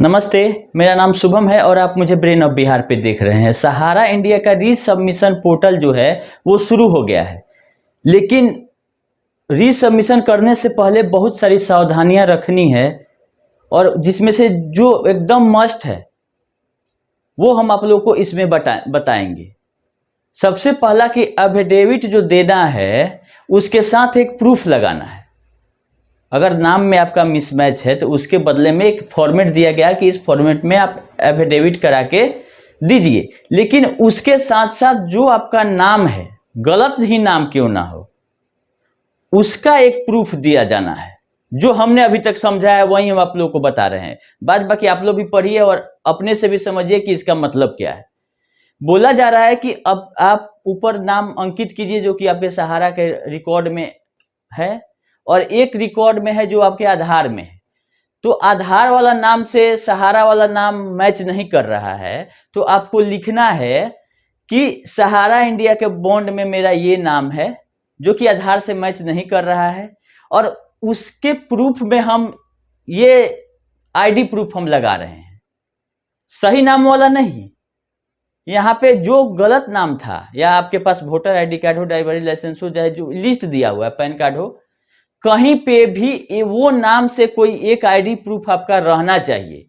नमस्ते, मेरा नाम शुभम है और आप मुझे ब्रेन ऑफ बिहार पे देख रहे हैं। सहारा इंडिया का रीसबमिशन पोर्टल जो है वो शुरू हो गया है, लेकिन रीसबमिशन करने से पहले बहुत सारी सावधानियां रखनी है और जिसमें से जो एकदम मस्ट है वो हम आप लोगों को इसमें बताएंगे। सबसे पहला कि एफिडेविट जो देना है उसके साथ एक प्रूफ लगाना है। अगर नाम में आपका मिसमैच है तो उसके बदले में एक फॉर्मेट दिया गया कि इस फॉर्मेट में आप एफिडेविट करा के दीजिए, लेकिन उसके साथ साथ जो आपका नाम है, गलत ही नाम क्यों ना हो, उसका एक प्रूफ दिया जाना है। जो हमने अभी तक समझा है वही हम आप लोगों को बता रहे हैं। बाद बाकी आप लोग भी पढ़िए और अपने से भी समझिए कि इसका मतलब क्या है। बोला जा रहा है कि अब आप ऊपर नाम अंकित कीजिए जो कि आपके सहारा के रिकॉर्ड में है और एक रिकॉर्ड में है जो आपके आधार में है। तो आधार वाला नाम से सहारा वाला नाम मैच नहीं कर रहा है, तो आपको लिखना है कि सहारा इंडिया के बॉन्ड में मेरा ये नाम है जो कि आधार से मैच नहीं कर रहा है, और उसके प्रूफ में हम ये आईडी प्रूफ हम लगा रहे हैं, सही नाम वाला नहीं। यहाँ पे जो गलत नाम था, या आपके पास वोटर आईडी कार्ड हो, ड्राइवरी लाइसेंस हो, चाहे जो लिस्ट दिया हुआ है, पैन कार्ड हो, कहीं पे भी वो नाम से कोई एक आईडी प्रूफ आपका रहना चाहिए।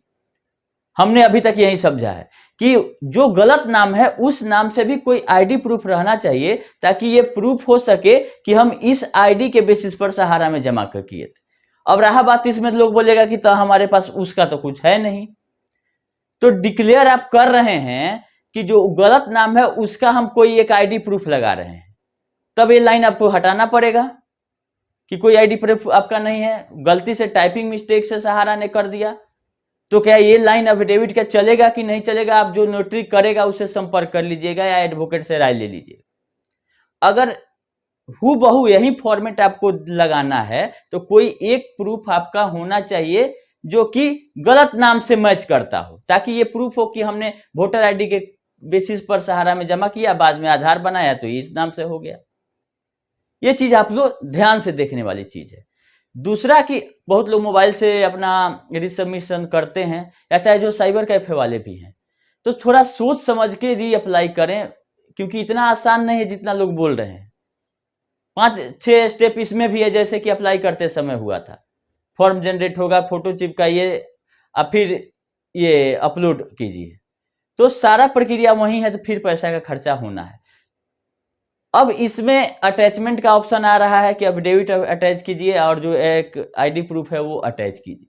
हमने अभी तक यही समझा है कि जो गलत नाम है उस नाम से भी कोई आईडी प्रूफ रहना चाहिए, ताकि ये प्रूफ हो सके कि हम इस आईडी के बेसिस पर सहारा में जमा कर किए थे। अब रहा बात इसमें, लोग बोलेगा कि तो हमारे पास उसका तो कुछ है नहीं। तो डिक्लेयर आप कर रहे हैं कि जो गलत नाम है उसका हम कोई एक आईडी प्रूफ लगा रहे हैं, तब ये लाइन आपको हटाना पड़ेगा कि कोई आईडी प्रूफ आपका नहीं है। गलती से टाइपिंग मिस्टेक से सहारा ने कर दिया तो क्या ये लाइन एफिडेविट का चलेगा कि नहीं चलेगा? आप जो नोटरी करेगा उससे संपर्क कर लीजिएगा या एडवोकेट से राय ले लीजिएगा। अगर हूबहू यही फॉर्मेट आपको लगाना है तो कोई एक प्रूफ आपका होना चाहिए जो कि गलत नाम से मैच करता हो, ताकि ये प्रूफ हो कि हमने वोटर आईडी के बेसिस पर सहारा में जमा किया, बाद में आधार बनाया तो इस नाम से हो गया। ये चीज आप लोग ध्यान से देखने वाली चीज है। दूसरा कि बहुत लोग मोबाइल से अपना रिसबमिशन करते हैं, या चाहे जो साइबर कैफे वाले भी हैं, तो थोड़ा सोच समझ के रीअप्लाई करें, क्योंकि इतना आसान नहीं है जितना लोग बोल रहे हैं। 5-6 स्टेप इसमें भी है, जैसे कि अप्लाई करते समय हुआ था। फॉर्म जनरेट होगा, फोटो चिपकाइए, अब फिर ये अपलोड कीजिए, तो सारा प्रक्रिया वही है, तो फिर पैसा का खर्चा होना है। अब इसमें अटैचमेंट का ऑप्शन आ रहा है कि एफिडेविट अटैच कीजिए और जो एक आईडी प्रूफ है वो अटैच कीजिए।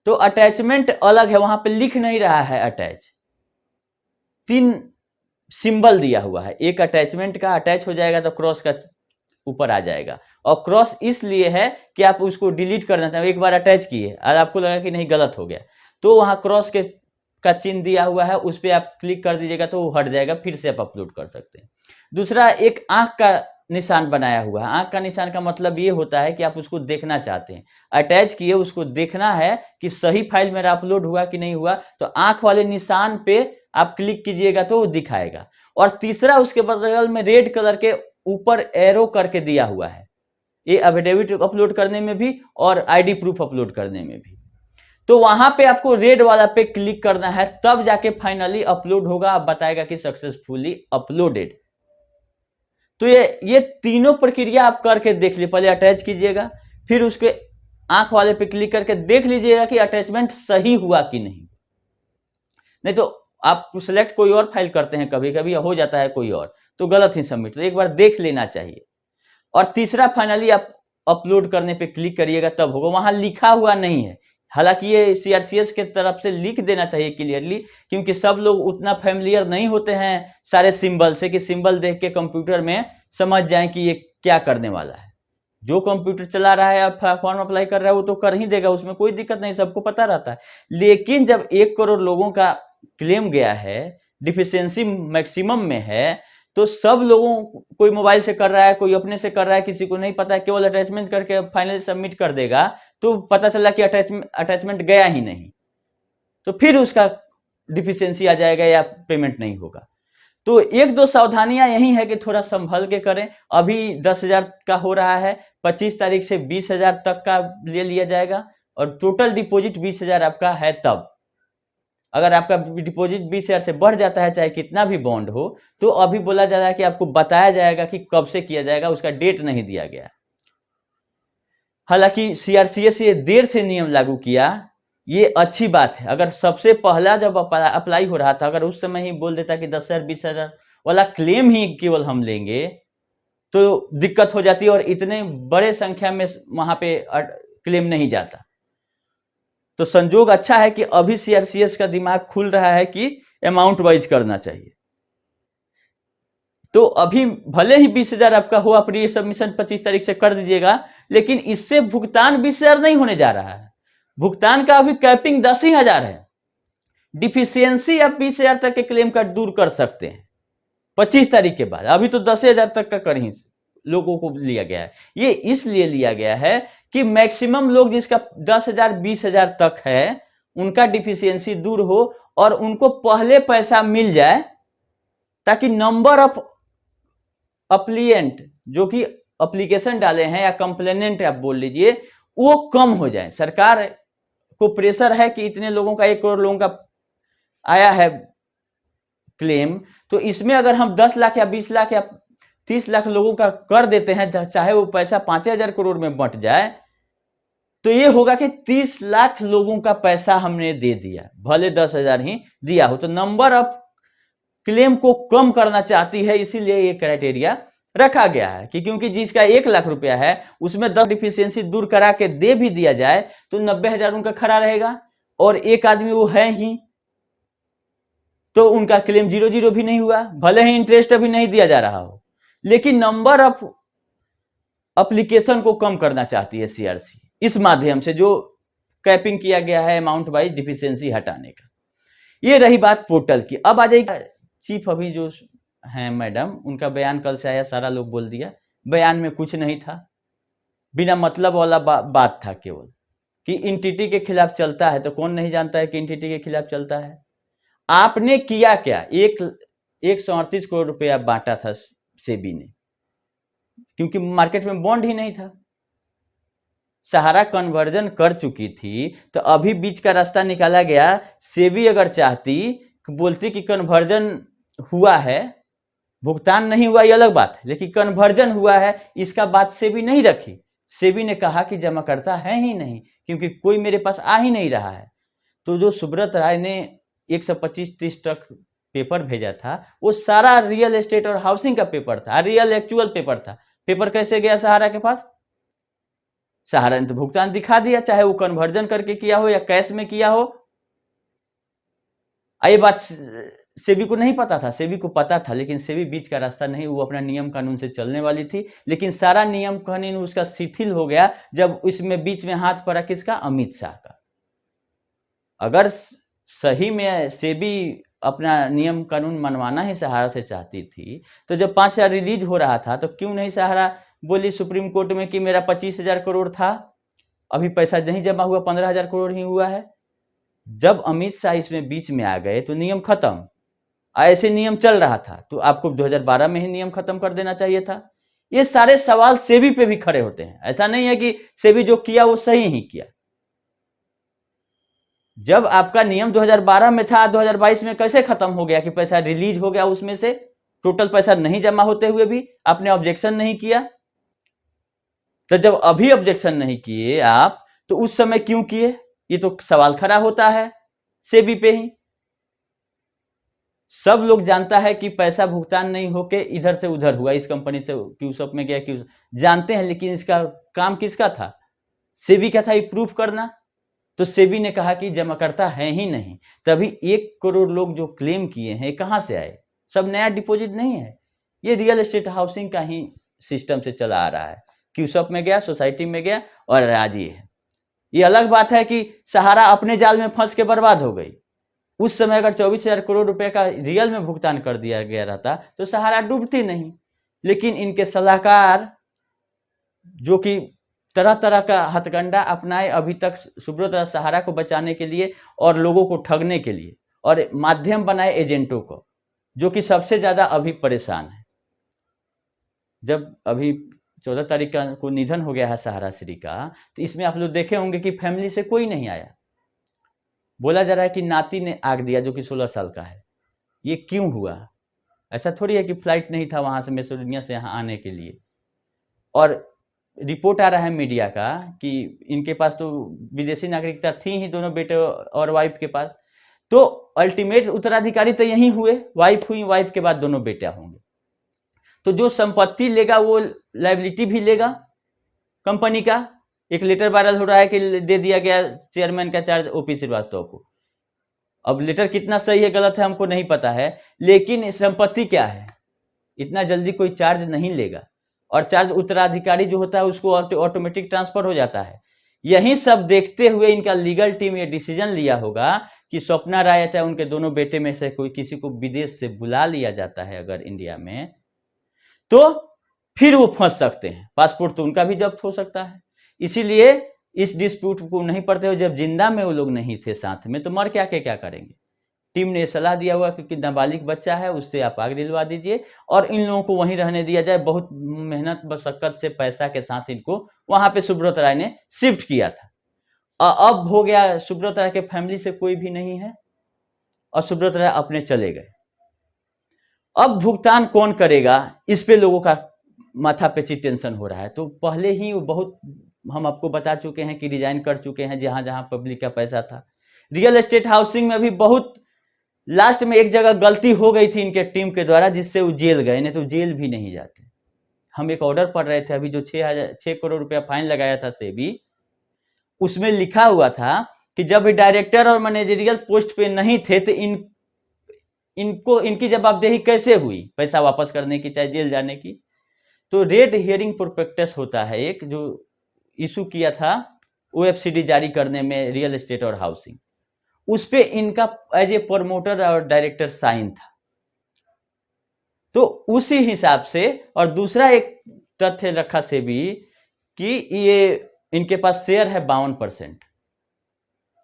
तो अटैचमेंट अलग है, वहां पे लिख नहीं रहा है अटैच, 3 सिंबल दिया हुआ है। एक अटैचमेंट का अटैच हो जाएगा तो क्रॉस का ऊपर आ जाएगा, और क्रॉस इसलिए है कि आप उसको डिलीट करना चाहें। एक बार अटैच किए और आपको लगा कि नहीं गलत हो गया, तो वहां क्रॉस के का चिन्ह दिया हुआ है, उस पर आप क्लिक कर दीजिएगा तो वो हट जाएगा, फिर से आप अपलोड कर सकते हैं। दूसरा, एक आंख का निशान बनाया हुआ है। आंख का निशान का मतलब ये होता है कि आप उसको देखना चाहते हैं, अटैच किए उसको देखना है कि सही फाइल मेरा अपलोड हुआ कि नहीं हुआ, तो आंख वाले निशान पे आप क्लिक कीजिएगा तो वो दिखाएगा। और तीसरा, उसके बगल में रेड कलर के ऊपर एरो करके दिया हुआ है, ये एफिडेविट अपलोड करने में भी और आईडी प्रूफ अपलोड करने में भी। तो वहां पे आपको रेड वाला पे क्लिक करना है, तब जाके फाइनली अपलोड होगा, आप बताएगा कि सक्सेसफुली अपलोडेड। तो ये तीनों प्रक्रिया आप करके देख लीजिए। पहले अटैच कीजिएगा, फिर उसके आंख वाले पे क्लिक करके देख लीजिएगा कि अटैचमेंट सही हुआ कि नहीं तो आप सिलेक्ट कोई और फाइल करते हैं, कभी कभी हो जाता है कोई और, तो गलत ही सबमिट, तो एक बार देख लेना चाहिए। और तीसरा, फाइनली आप अपलोड करने पे क्लिक करिएगा तब होगा। वहां लिखा हुआ नहीं है, हालांकि ये सीआरसीएस के तरफ से लिख देना चाहिए क्लियरली, क्योंकि सब लोग उतना फैमिलियर नहीं होते हैं सारे सिंबल से कि सिंबल देख के कंप्यूटर में समझ जाएं कि ये क्या करने वाला है। जो कंप्यूटर चला रहा है या फॉर्म अप्लाई कर रहा है वो तो कर ही देगा, उसमें कोई दिक्कत नहीं, सबको पता रहता है। लेकिन जब 1 करोड़ लोगों का क्लेम गया है, डिफिशियंसी मैक्सिमम में है, तो सब लोगों, कोई मोबाइल से कर रहा है, कोई अपने से कर रहा है, किसी को नहीं पता है, केवल अटैचमेंट करके फाइनली सबमिट कर देगा, तो पता चला कि अटैचमेंट गया ही नहीं, तो फिर उसका डिफिशियंसी आ जाएगा या पेमेंट नहीं होगा। तो 1-2 सावधानियां यही है कि थोड़ा संभल के करें। अभी 10,000 का हो रहा है, 25 तारीख से 20,000 तक का ले लिया जाएगा, और टोटल डिपॉजिट 20,000 आपका है तब। अगर आपका डिपॉजिट 20,000 से बढ़ जाता है, चाहे कितना भी बॉन्ड हो, तो अभी बोला जा रहा है कि आपको बताया जाएगा कि कब से किया जाएगा, उसका डेट नहीं दिया गया। हालांकि सीआरसीएस ये देर से नियम लागू किया, ये अच्छी बात है। अगर सबसे पहला जब अप्लाई हो रहा था, अगर उस समय ही बोल देता कि 10,000 20,000 वाला क्लेम ही केवल हम लेंगे, तो दिक्कत हो जाती और इतने बड़े संख्या में वहां पे क्लेम नहीं जाता। तो संजोग अच्छा है कि अभी सीआरसीएस का दिमाग खुल रहा है कि अमाउंट वाइज करना चाहिए। तो अभी भले ही 20,000 आपका हो, आप री सबमिशन 25 तारीख से कर दीजिएगा, लेकिन इससे भुगतान 20,000 नहीं होने जा रहा है। भुगतान का अभी कैपिंग 10,000 है। डिफिशियंसी आप 20,000 तक के क्लेम का दूर कर सकते हैं 25 तारीख के बाद। अभी तो 10,000 तक का कर ही लोगों को लिया गया है। ये इसलिए लिया गया है कि मैक्सिमम लोग जिसका 10,000 20,000 तक है, उनका डिफिशियंसी दूर हो और उनको पहले पैसा मिल जाए, ताकि नंबर ऑफ अप्लीएंट जो कि एप्लीकेशन डाले हैं या कंप्लेनेंट आप बोल लीजिए, वो कम हो जाए। सरकार को प्रेशर है कि इतने लोगों का, 1 करोड़ लोगों का आया है क्लेम, तो इसमें अगर हम 10 लाख या 20 लाख या 30 लाख लोगों का कर देते हैं, चाहे वो पैसा 5,000 करोड़ में बंट जाए, तो ये होगा कि 30 लाख लोगों का पैसा हमने दे दिया, भले 10,000 ही दिया हो। तो नंबर ऑफ क्लेम को कम करना चाहती है, इसीलिए ये क्राइटेरिया रखा गया है कि क्योंकि जिसका 1 लाख रुपया है, उसमें 10 डिफिशियंसी दूर करा के दे भी दिया जाए तो 90,000 उनका खड़ा रहेगा, और एक आदमी वो है ही, तो उनका क्लेम 0-0 भी नहीं हुआ, भले ही इंटरेस्ट अभी नहीं दिया जा रहा हो। लेकिन नंबर ऑफ एप्लीकेशन को कम करना चाहती है सीआरसी, इस माध्यम से जो कैपिंग किया गया है अमाउंट वाइज डिफिशियंसी हटाने का। ये रही बात पोर्टल की। अब आ जाएगी चीफ अभी जो हैं मैडम, उनका बयान कल से आया, सारा लोग बोल दिया। बयान में कुछ नहीं था, बिना मतलब वाला बात था केवल कि इंटिटी के खिलाफ चलता है। तो कौन नहीं जानता है कि इंटिटी के खिलाफ चलता है। आपने किया क्या? 138 करोड़ रुपया बांटा था सेबी ने, क्योंकि मार्केट में बॉन्ड ही नहीं था। सहारा कन्वर्जन कर चुकी थी, तो अभी बीच का रास्ता निकाला गया। सेबी अगर चाहती, बोलती कि कन्वर्जन हुआ है, भुगतान नहीं हुआ ये अलग बात है, लेकिन कन्वर्जन हुआ है, इसका बात सेबी नहीं रखी। सेबी ने कहा कि जमाकर्ता है ही नहीं, क्योंकि कोई मेरे पास आ ही नहीं रहा है। तो जो सुब्रत राय ने 125-30 तक पेपर भेजा था, वो सारा रियल एस्टेट और हाउसिंग का पेपर था, रियल एक्चुअल पेपर था। पेपर कैसे गया सहारा के पास? सहारा ने तो भुगतान दिखा दिया, चाहे वो कन्वर्जन करके किया हो या कैश में किया हो। ये बात सेबी को नहीं पता था, सेबी को पता था, लेकिन सेबी बीच का रास्ता नहीं, वो अपना नियम कानून से चलने वाली थी। लेकिन सारा नियम कानून उसका शिथिल हो गया जब इसमें बीच में हाथ पड़ा किसका? अमित शाह का। अगर सही में सेबी अपना नियम कानून मनवाना ही सहारा से चाहती थी, तो जब 5,000 रिलीज हो रहा था, तो क्यों नहीं सहारा बोली सुप्रीम कोर्ट में कि मेरा 25,000 करोड़ था, अभी पैसा नहीं जमा हुआ, 15,000 करोड़ ही हुआ है। जब अमित शाह इसमें बीच में आ गए तो नियम खत्म। ऐसे नियम चल रहा था तो आपको 2012 में ही नियम खत्म कर देना चाहिए था। ये सारे सवाल सेबी पे भी खड़े होते हैं। ऐसा नहीं है कि सेबी जो किया वो सही ही किया। जब आपका नियम 2012 में था, 2022 में कैसे खत्म हो गया कि पैसा रिलीज हो गया उसमें से, टोटल पैसा नहीं जमा होते हुए भी आपने ऑब्जेक्शन नहीं किया? तो जब अभी ऑब्जेक्शन नहीं किए आप, तो उस समय क्यों किए? ये तो सवाल खड़ा होता है सेबी पे ही। सब लोग जानता है कि पैसा भुगतान नहीं होके इधर से उधर हुआ, इस कंपनी से क्यूसॉप में गया, क्यूस जानते हैं, लेकिन इसका काम किसका था? सेबी का था ये प्रूफ करना। तो सेबी ने कहा कि जमाकर्ता है ही नहीं। तभी 1 करोड़ लोग जो क्लेम किए हैं कहां से आए? सब नया डिपॉजिट नहीं है, ये रियल एस्टेट हाउसिंग का ही सिस्टम से चला आ रहा है। क्यूसॉप में गया, सोसाइटी में गया और राजी है। ये अलग बात है कि सहारा अपने जाल में फंस के बर्बाद हो गई। उस समय अगर 24,000 करोड़ रुपए का रियल में भुगतान कर दिया गया रहता तो सहारा डूबती नहीं। लेकिन इनके सलाहकार जो कि तरह तरह का हथकंडा अपनाए अभी तक सुब्रत राय सहारा को बचाने के लिए और लोगों को ठगने के लिए, और माध्यम बनाए एजेंटों को, जो कि सबसे ज्यादा अभी परेशान है। जब अभी 14 तारीख को निधन हो गया है सहारा श्री का, तो इसमें आप लोग देखे होंगे कि फैमिली से कोई नहीं आया। बोला जा रहा है कि नाती ने आग दिया जो कि 16 साल का है। ये क्यों हुआ? ऐसा थोड़ी है कि फ्लाइट नहीं था वहां से मैसेडोनिया से यहाँ आने के लिए। और रिपोर्ट आ रहा है मीडिया का कि इनके पास तो विदेशी नागरिकता थी ही दोनों बेटे और वाइफ के पास, तो अल्टीमेट उत्तराधिकारी तो यही हुए, वाइफ हुई, वाइफ के बाद दोनों बेटा होंगे। तो जो संपत्ति लेगा वो लायबिलिटी भी लेगा कंपनी का। एक लेटर वायरल हो रहा है कि दे दिया गया चेयरमैन का चार्ज ओपी श्रीवास्तव को। अब लेटर कितना सही है गलत है हमको नहीं पता है, लेकिन संपत्ति क्या है, इतना जल्दी कोई चार्ज नहीं लेगा। और चार्ज उत्तराधिकारी जो होता है उसको ऑटोमेटिक ट्रांसफर हो जाता है। यही सब देखते हुए इनका लीगल टीम ये डिसीजन लिया होगा कि स्वप्ना राय चाहे उनके दोनों बेटे में से कोई किसी को विदेश से बुला लिया जाता है अगर इंडिया में, तो फिर वो फंस सकते हैं, पासपोर्ट तो उनका भी जब्त हो सकता है। इसीलिए इस डिस्प्यूट को नहीं पढ़ते हुए, जब जिंदा में वो लोग नहीं थे साथ में, तो मर क्या के क्या करेंगे। टीम ने सलाह दिया हुआ कि नाबालिग बच्चा है उससे आप आग दिलवा दीजिए और इन लोगों को वहीं रहने दिया जाए। बहुत मेहनत मशक्कत से पैसा के साथ इनको वहां पे सुब्रत राय ने शिफ्ट किया था। अब हो गया सुब्रत राय के फैमिली से कोई भी नहीं है और सुब्रत राय अपने चले गए। अब भुगतान कौन करेगा, इस पे लोगों का माथा पेची टेंशन हो रहा है। तो पहले ही वो बहुत, हम आपको बता चुके हैं कि रिजाइन कर चुके हैं जहां जहां पब्लिक का पैसा था। रियल एस्टेट हाउसिंग में भी बहुत लास्ट में एक जगह गलती हो गई थी इनके टीम के द्वारा जिससे वो जेल गए, नहीं तो जेल भी नहीं जाते। हम एक ऑर्डर पढ़ रहे थे अभी जो 6 करोड़ रुपया फाइन लगाया था सेबी, उसमें लिखा हुआ था कि जब डायरेक्टर और मैनेजरियल पोस्ट पे नहीं थे तो इनकी जवाबदेही कैसे हुई पैसा वापस करने की चाहे जेल जाने की। तो रेड हियरिंग प्रोस्पेक्टस होता है एक जो इशू किया था ओएफसीडी जारी करने में रियल एस्टेट और हाउसिंग, उस पे इनका एज ए प्रमोटर और डायरेक्टर साइन था। तो उसी हिसाब से, और दूसरा एक तथ्य रखा सेबी कि ये इनके पास शेयर है 52%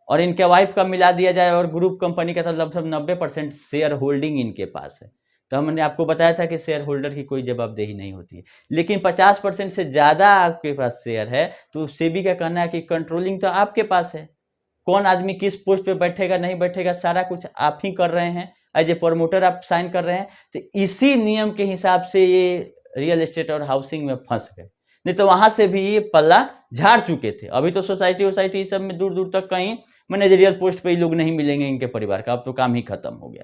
और इनके वाइफ का मिला दिया जाए और ग्रुप कंपनी का तो लगभग 90% शेयर होल्डिंग इनके पास है। तो हमने आपको बताया था कि शेयर होल्डर की कोई जवाबदेही नहीं होती है, लेकिन 50% से ज्यादा आपके पास शेयर है तो सेबी का कहना है कि कंट्रोलिंग तो आपके पास है। कौन आदमी किस पोस्ट पे बैठेगा नहीं बैठेगा सारा कुछ आप ही कर रहे हैं, एज ए प्रमोटर आप साइन कर रहे हैं। तो इसी नियम के हिसाब से ये रियल एस्टेट और हाउसिंग में फंस गए, नहीं तो वहां से भी ये पल्ला झाड़ चुके थे। अभी तो सोसाइटी सब में दूर दूर तक कहीं मैनेजरियल पोस्ट पे ही लोग नहीं मिलेंगे इनके परिवार का, अब तो काम ही खत्म हो गया।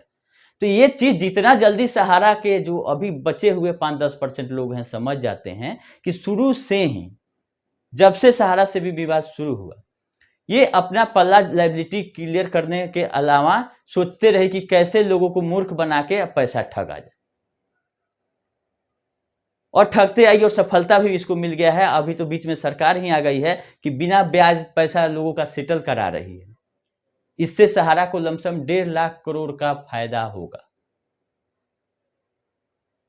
तो ये चीज जितना जल्दी सहारा के जो अभी बचे हुए 5-10% लोग हैं समझ जाते हैं कि शुरू से ही जब से सहारा से भी विवाद शुरू हुआ ये अपना पल्ला लायबिलिटी क्लियर करने के अलावा सोचते रहे कि कैसे लोगों को मूर्ख बना के पैसा ठगा जाए, और ठगते आई और सफलता भी इसको मिल गया है। अभी तो बीच में सरकार ही आ गई है कि बिना ब्याज पैसा लोगों का सेटल करा रही है। इससे सहारा को लमसम 1.5 लाख करोड़ का फायदा होगा।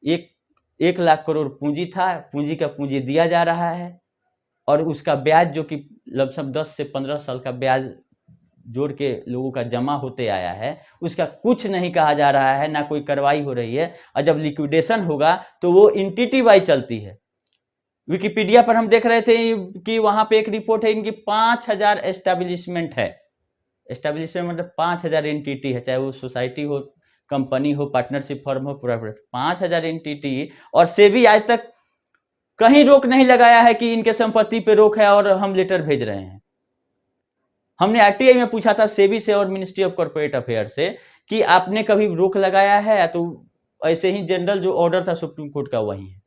1 लाख करोड़ पूंजी था, पूंजी का पूंजी दिया जा रहा है और उसका ब्याज जो कि लमसम 10 से 15 साल का ब्याज जोड़ के लोगों का जमा होते आया है, उसका कुछ नहीं कहा जा रहा है, ना कोई कार्रवाई हो रही है। और जब लिक्विडेशन होगा तो वो एंटिटी वाइज चलती है। विकिपीडिया पर हम देख रहे थे कि वहां पे एक रिपोर्ट है इनकी 5000 एस्टेब्लिशमेंट है। एस्टेब्लिशमेंट मतलब 5000 एंटिटी है, चाहे वो सोसाइटी हो, कंपनी हो, पार्टनरशिप फर्म हो, प्राइवेट, 5000 एंटिटी। और सेबी आज तक कहीं रोक नहीं लगाया है कि इनके संपत्ति पे रोक है और हम लेटर भेज रहे हैं। हमने आरटीआई में पूछा था सेबी से और मिनिस्ट्री ऑफ कॉर्पोरेट अफेयर से कि आपने कभी रोक लगाया है, तो ऐसे ही जनरल जो ऑर्डर था सुप्रीम कोर्ट का वही है।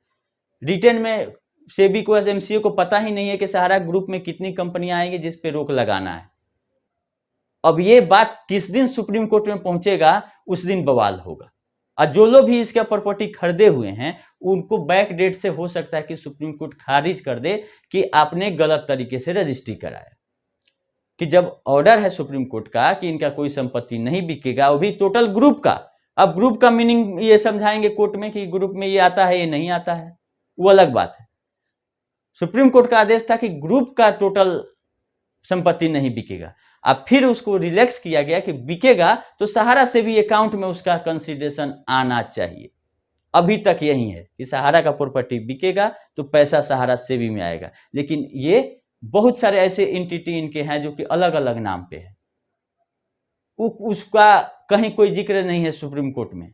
रिटेन में सेबी को, एमसीओ को पता ही नहीं है कि सहारा ग्रुप में कितनी कंपनियां आएंगी जिस पे रोक लगाना है। अब ये बात किस दिन सुप्रीम कोर्ट में पहुंचेगा उस दिन बवाल होगा। और जो लोग भी इसका प्रॉपर्टी खरीदे हुए हैं उनको बैक डेट से हो सकता है कि सुप्रीम कोर्ट खारिज कर दे कि आपने गलत तरीके से रजिस्ट्री कराया। कि जब ऑर्डर है सुप्रीम कोर्ट का कि इनका कोई संपत्ति नहीं बिकेगा, वो भी टोटल ग्रुप का। अब ग्रुप का मीनिंग ये समझाएंगे कोर्ट में कि ग्रुप में ये आता है ये नहीं आता है, वो अलग बात है। सुप्रीम कोर्ट का आदेश था कि ग्रुप का टोटल संपत्ति नहीं बिकेगा। अब फिर उसको रिलैक्स किया गया कि बिकेगा तो सहारा से भी अकाउंट में उसका कंसीडरेशन आना चाहिए। अभी तक यही है कि सहारा का प्रॉपर्टी बिकेगा तो पैसा सहारा से भी में आएगा, लेकिन ये बहुत सारे ऐसे एंटिटी इनके हैं जो कि अलग अलग नाम पे है। उसका कहीं कोई जिक्र नहीं है सुप्रीम कोर्ट में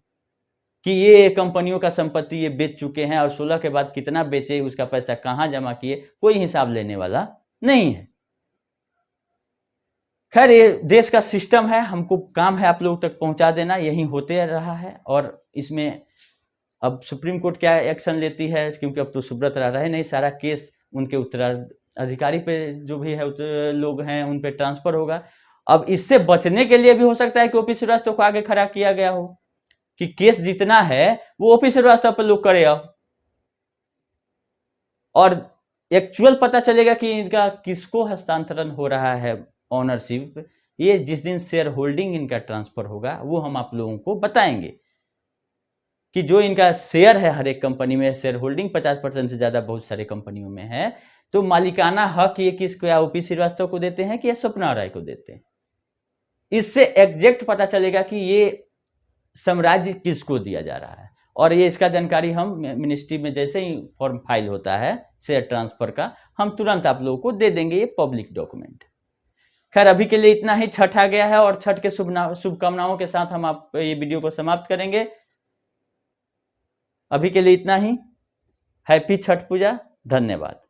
कि ये कंपनियों का संपत्ति ये बेच चुके हैं और 16 के बाद कितना बेचे, उसका पैसा कहाँ जमा किए, कोई हिसाब लेने वाला नहीं है। खैर ये देश का सिस्टम है, हमको काम है आप लोगों तक पहुंचा देना, यही होते रहा है। और इसमें अब सुप्रीम कोर्ट क्या एक्शन लेती है, क्योंकि अब तो सुब्रत रहा है नहीं, सारा केस उनके उत्तराधिकारी पे जो भी है लोग हैं उन पे ट्रांसफर होगा। अब इससे बचने के लिए भी हो सकता है कि ओपी श्रीवास्तव को आगे खड़ा किया गया हो कि केस जितना है वो ओपी श्रीवास्तव पर लोग करे आओ, और एक्चुअल पता चलेगा कि इनका किसको हस्तांतरण हो रहा है ऑनरशिप। ये जिस दिन शेयर होल्डिंग इनका ट्रांसफर होगा वो हम आप लोगों को बताएंगे कि जो इनका शेयर है हर एक कंपनी में, शेयर होल्डिंग 50% से ज्यादा बहुत सारे कंपनियों में है, तो मालिकाना हक ये किसको, या ओपी श्रीवास्तव को देते हैं कि या स्वप्ना राय को देते हैं। इससे एग्जैक्ट पता चलेगा कि ये साम्राज्य किसको दिया जा रहा है। और ये इसका जानकारी हम मिनिस्ट्री में जैसे ही फॉर्म फाइल होता है शेयर ट्रांसफर का, हम तुरंत आप लोगों को दे देंगे, ये पब्लिक डॉक्यूमेंट। खैर अभी के लिए इतना ही, छठ आ गया है और छठ के शुभकामनाओं के साथ हम आप ये वीडियो को समाप्त करेंगे। अभी के लिए इतना ही। हैप्पी छठ पूजा, धन्यवाद।